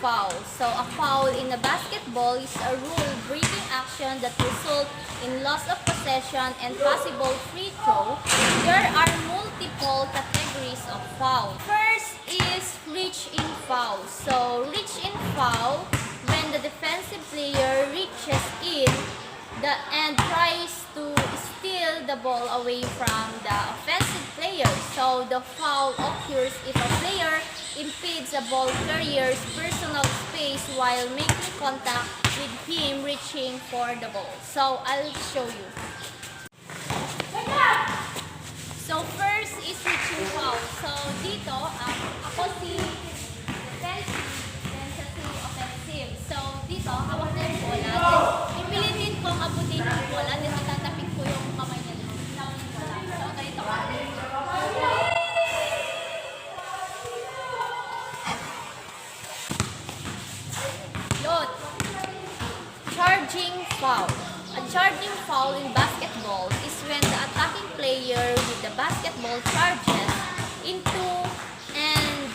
foul. So a foul in a basketball is a rule-breaking action that results in loss of possession and possible free throw. There are multiple categories of foul. First is reach-in foul. So reach-in foul, when the defensive player reaches in and tries to steal the ball away from the offensive player. So the foul occurs if a player impedes a ball carrier's personal space while making contact with him reaching for the ball. So I'll show you. So first is reaching foul. So dito, ako si defensive, then siya si offensive. So dito, hawak na yung bola. Then ipilitin kong abutin yung bola. Then itatapik ko yung kamay niya doon. Hawak yung bola. So ganito. Yun. Charging foul. A charging foul in basketball is when the attacking player with the basketball charges into and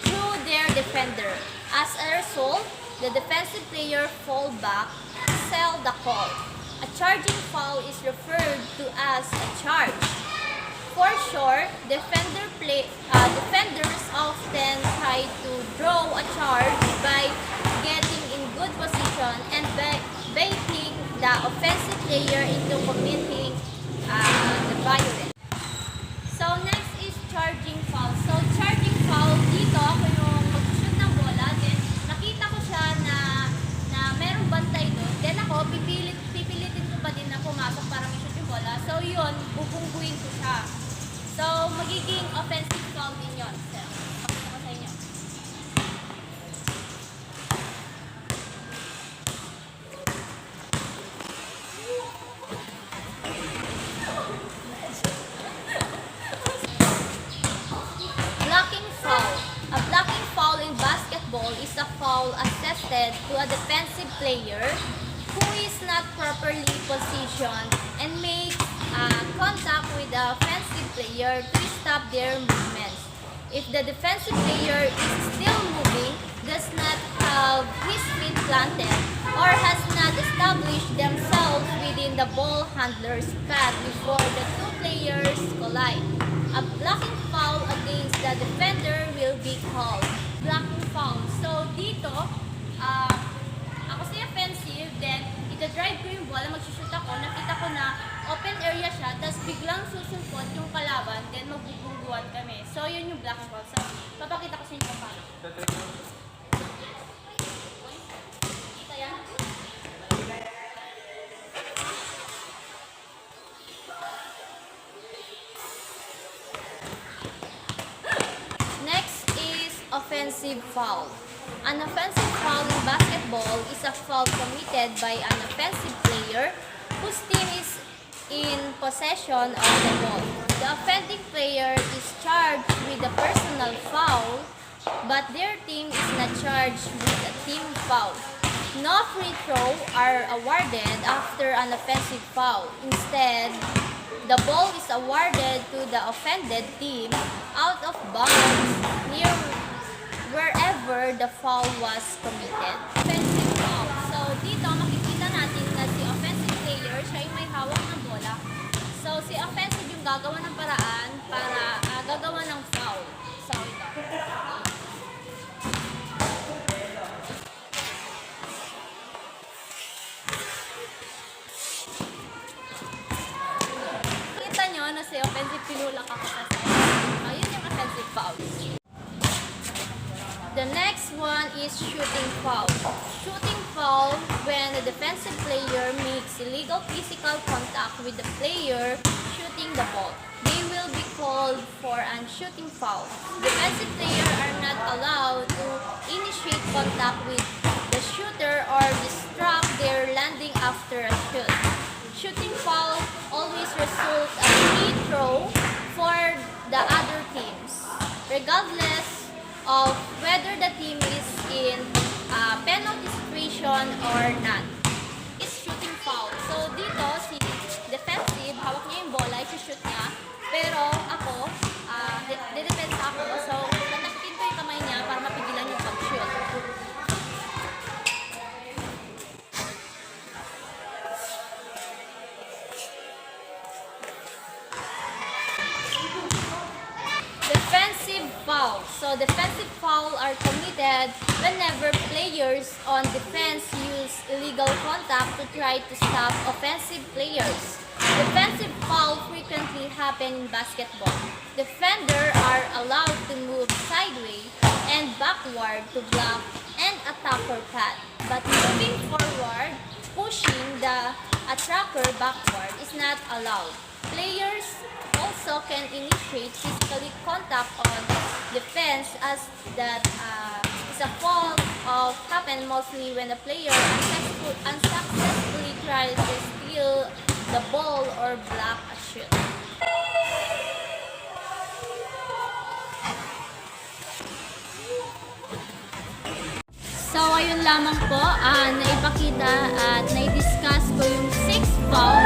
through their defender. As a result, the defensive player fall back, sell the call. A charging foul is referred to as a charge. For short, defenders often try to draw a charge by getting in good position and baiting the offensive player into committing the violence. So next is charging foul. So charging foul, dito ako yung mag-shoot ng bola, then nakita ko siya na merong bantay doon, then ako pipilitin ko pa din na pumasok para may-shoot yung bola. So yun, bubungguin ko siya. So magiging offensive foul din yun. So, pakita ko sa inyo. Blocking foul. A blocking foul in basketball is a foul assessed to a defensive player who is not properly positioned and makes contact with the offensive player to stop their movements. If the defensive player is still moving, does not have his feet planted, or has not established themselves within the ball handler's path before the two players collide, a blocking foul against the defender will be called. Blocking foul. So dito, ako si offensive, then ita-drive ko yung bola, mag-shoot ako, nakita ko na open area siya, tapos biglang susulpot yung kalaban, then magbubungguan kami. So yun yung blocking foul. So papakita ko sa inyo paano. Kita yan? Next is offensive foul. An offensive foul in basketball is a foul committed by an offensive player whose team is in possession of the ball. The offending player is charged with a personal foul, but their team is not charged with a team foul. No free throw are awarded after an offensive foul. Instead, the ball is awarded to the offended team out of bounds near wherever the foul was committed. Offensive foul. So dito makikita natin na si offensive player, siya yung may hawak ng bola. So si offensive yung gagawa ng paraan para gagawa ng foul. So ito. Kita nyo na si offensive pinulak ako sa side. Yun yung offensive foul. The next one is shooting foul. Shooting foul when the defensive player makes illegal physical contact with the player shooting the ball. They will be called for an shooting foul. Defensive players are not allowed to initiate contact with the shooter or disrupt their landing after a shoot. Shooting foul always results a free throw for the other teams, regardless of whether the team is in penalty situation or not. It's shooting foul. So dito, si defensive, hawak niya yung bola, i-shoot niya. Pero ako, didepensa ako. So, tatakitin ko yung kamay niya para mapigilan yung pag-shoot. are committed whenever players on defense use illegal contact to try to stop offensive players. Defensive fouls frequently happen in basketball. Defenders are allowed to move sideways and backward to block an attacker path, but moving forward, pushing the attacker backward is not allowed. Players also can initiate physical contact on defense as that is a fault of happen mostly when the player unsuccessfully tries to steal the ball or block a shot. So, ayun lamang po, naipakita at na-discuss ko yung 6 foul